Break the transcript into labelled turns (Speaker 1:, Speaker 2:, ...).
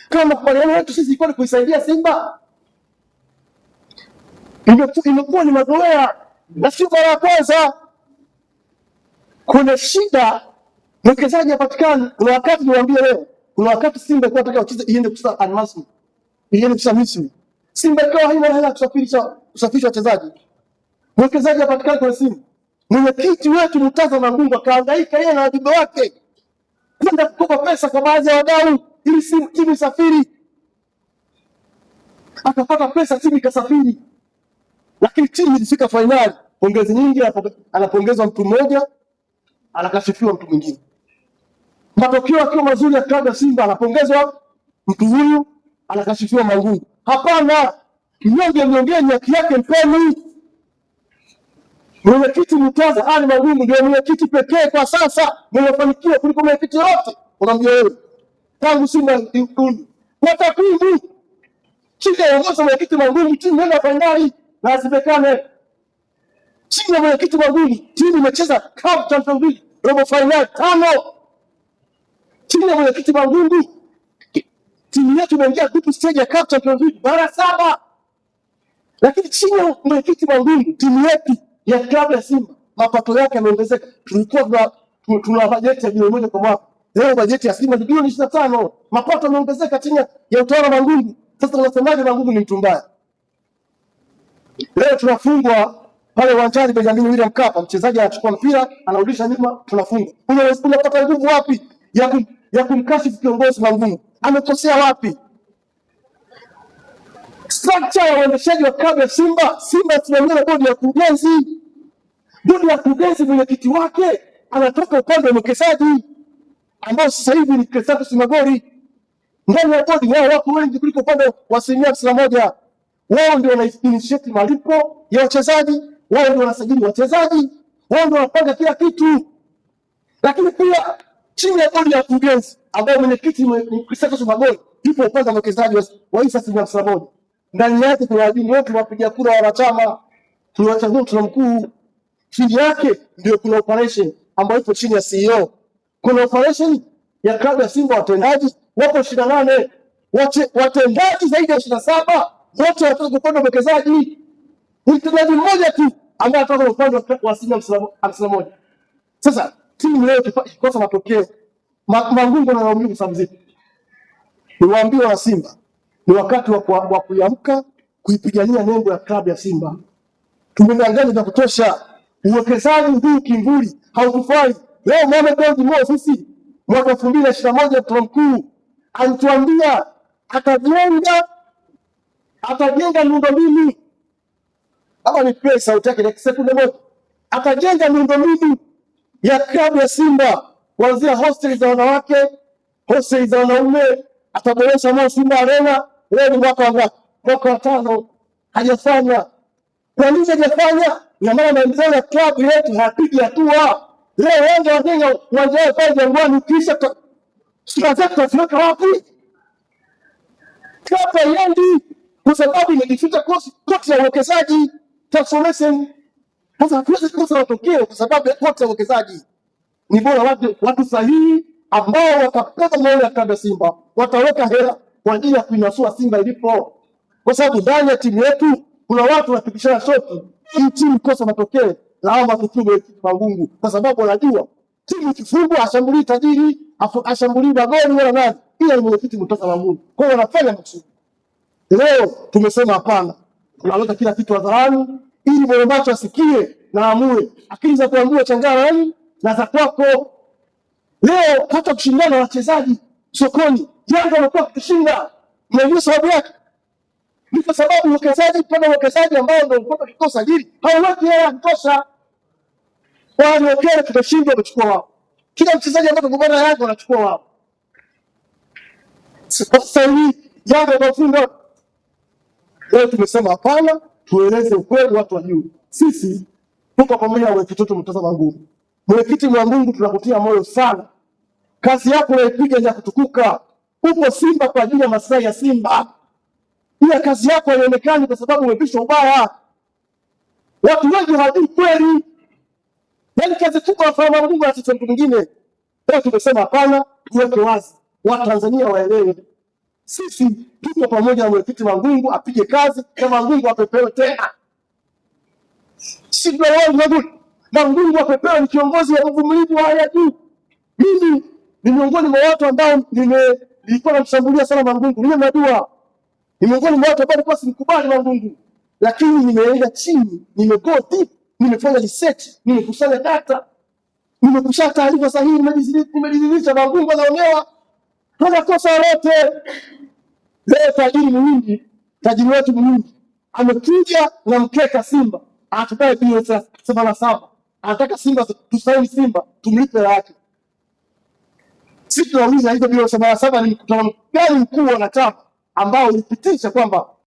Speaker 1: Kama makubaliano yetu sisi ilikuwa ni kuisaidia Simba, imekuwa ni mazoea na sio mara ya kwanza. Kuna shida, mwekezaji hapatikani. Kuna wakati niwaambie leo, kuna wakati Simba ilikuwa inataka wacheze iende kucheza Almasri, iende kucheza Misri. Simba ikawa haina hela kusafirisha wachezaji, mwekezaji hapatikani kwa Simba. Mwenyekiti wetu Murtaza Mangungu akahangaika yeye na wajumbe wake kwenda kukopa pesa kwa baadhi ya wadau ili timu isafiri, akapata pesa, timu ikasafiri, lakini timu ilifika fainali. Pongezi nyingi, anapongezwa mtu mmoja, anakashifiwa mtu mwingine. Matokeo akiwa mazuri ya klabu ya Simba, anapongezwa mtu huyu, anakashifiwa Mangungu. Hapana, mnyongeni haki yake mpeni. Mwenyekiti Murtaza Ali Mangungu ndio mwenyekiti pekee kwa sasa mwenye mafanikio kuliko mwenyekiti yote unamjua wewe tangu Simba iundwe. Kwa takwimu, chini ya uongozi wa mwenyekiti Mangungu timu imeenda fainali na hazipekane. Chini ya mwenyekiti Mangungu timu imecheza CAF Champions League robo fainali 5. Chini ya mwenyekiti Mangungu timu yetu imeingia group stage ya CAF Champions League mara 7. Lakini chini ya mwenyekiti Mangungu timu yetu ya klabu ya Simba mapato yake yameongezeka. Tulikuwa tuna bajeti ya bilioni 1 kwa mwaka, leo bajeti ya Simba ni bilioni 25. Mapato yameongezeka chini ya utawala wa Mangungu. Sasa unasemaje Mangungu ni mtu mbaya? Leo tunafungwa pale uwanjani Benjamin William Mkapa, mchezaji anachukua mpira anarudisha nyuma, tunafungwa. Unapata nguvu wapi ya kumkashifu kiongozi Mangungu? Amekosea wapi? Structure ya uendeshaji wa klabu ya Simba isimamiwa na bodi ya kurugenzi. Bodi ya kurugenzi mwenyekiti wake anatoka upande wa mwekezaji ambao sasa hivi ni Clatous Magori. Ndani ya bodi wao wako wengi kuliko upande wa 91%. Wao ndio wanainitiate malipo ya wachezaji, wao ndio wanasajili wachezaji, wao ndio wanapanga kila kitu. Lakini pia chini ya bodi ya kurugenzi ambao mwenyekiti ni Clatous Magori, yupo upande wa mwekezaji wa Isa 91%. Ndani yake kuna wajumbe wote wapiga kura wa wanachama, tunawachagua tuna mkuu. Chini yake ndio kuna operation ambayo ipo chini ya CEO. Kuna operation ya klabu ya Simba, watendaji wapo 28, watendaji zaidi ya 27, wote wanatoka upande wa mwekezaji. Mtendaji mmoja tu ambaye anatoka upande wa Simba 51. Sasa timu leo ikikosa matokeo, Mangungu analaumiwa sababu zipi? Niwaambie wa Simba, ni wakati wa kuamka kuipigania nembo ya klabu ya Simba. Tumedanganya vya kutosha. Uwekezaji huu kimvuli hautufai. Leo Mohamed Dewji Mo sisi mwaka 2021 mkuu mkuu alituambia atajenga miundombinu. Kama ni pesa sauti yake ni sekunde moja. Atajenga miundombinu ya klabu ya Simba kuanzia hosteli za wanawake, hosteli za wanaume, ataboresha Mo Simba Arena. Leo ni mwaka wa 5 hajafanya. Kwa nini hajafanya? Na maana maendeleo ya klabu yetu hayapigi hatua. Leo Yanga wajenga uwanja wao pale Jangwani, kisha tutaweka wapi? Klabu haiendi kwa sababu imejificha koti ya uwekezaji transformation. Sasa hatuwezi kukosa matokeo kwa sababu ya koti ya uwekezaji. Ni bora watu sahihi ambao watapata maono ya klabu ya Simba, wataweka hela kwa ajili ya kuinasua Simba ilipo. Kwa sababu ndani ya timu yetu kuna watu wanapigishana shoti, hii timu kosa matokeo, lawama kufungwa Mangungu, kwa sababu wanajua timu ikifungwa ashambulii tajiri, ashambulii magoli wala nani, ila ni mwenyekiti Murtaza Mangungu. Kwa hiyo wanafanya makusudi. Leo tumesema hapana, tunaleta kila kitu hadharani ili mwenye macho asikie na amue. Akili za kuamua changanya na za kwako. Leo hata kushindana na wachezaji sokoni, Yanga wamekuwa kushinda. Unajua sababu yake? Ni kwa sababu uwekezaji ambao ndio ulikuwa kikosa hili hauweki hela ya kutosha. Wale wekele tutashindwa kuchukua wao. Kila mchezaji ambaye tugombana Yanga wanachukua wao. Sasa hivi Yanga wafunga. Leo tumesema hapana, tueleze ukweli watu wajue. Sisi tuko pamoja na mwenyekiti Murtaza Mangungu. Mwenyekiti Mangungu, tunakutia moyo sana. Kazi yako unaipiga ya kutukuka. Upo Simba kwa ajili ya maslahi ya Simba. Ila kazi yako haionekani kwa sababu umepishwa ubaya. Watu wengi hawajui kweli. Yaani kazi kubwa ya Mangungu na mtu mwingine. Leo tumesema hapana, tuweke wazi. Watanzania waelewe. Sisi tuko pamoja na mwenyekiti Mangungu, apige kazi na Mangungu apepewe tena. Sisi tunaona Mangungu apepewe, ni kiongozi wa uvumilivu wa hali ya juu. Mimi ni miongoni mwa watu ambao nilikuwa namshambulia sana Mangungu. Mimi najua ni miongoni mwa watu ambao nilikuwa simkubali Mangungu, lakini nimeenda chini, nimego deep, nimefanya research, nimekusanya data, nimekusanya taarifa sahihi, nimejiridhisha Mangungu anaonewa, hana kosa lolote. Leo tajiri wetu Muhindi amekuja na mkeka Simba, anataka bilioni 77, anataka Simba tusaini Simba tumlipe hela yake. Sisi tunauliza hizo bilioni 77 ni mkutano gani mkuu wa chama ambao ulipitisha kwamba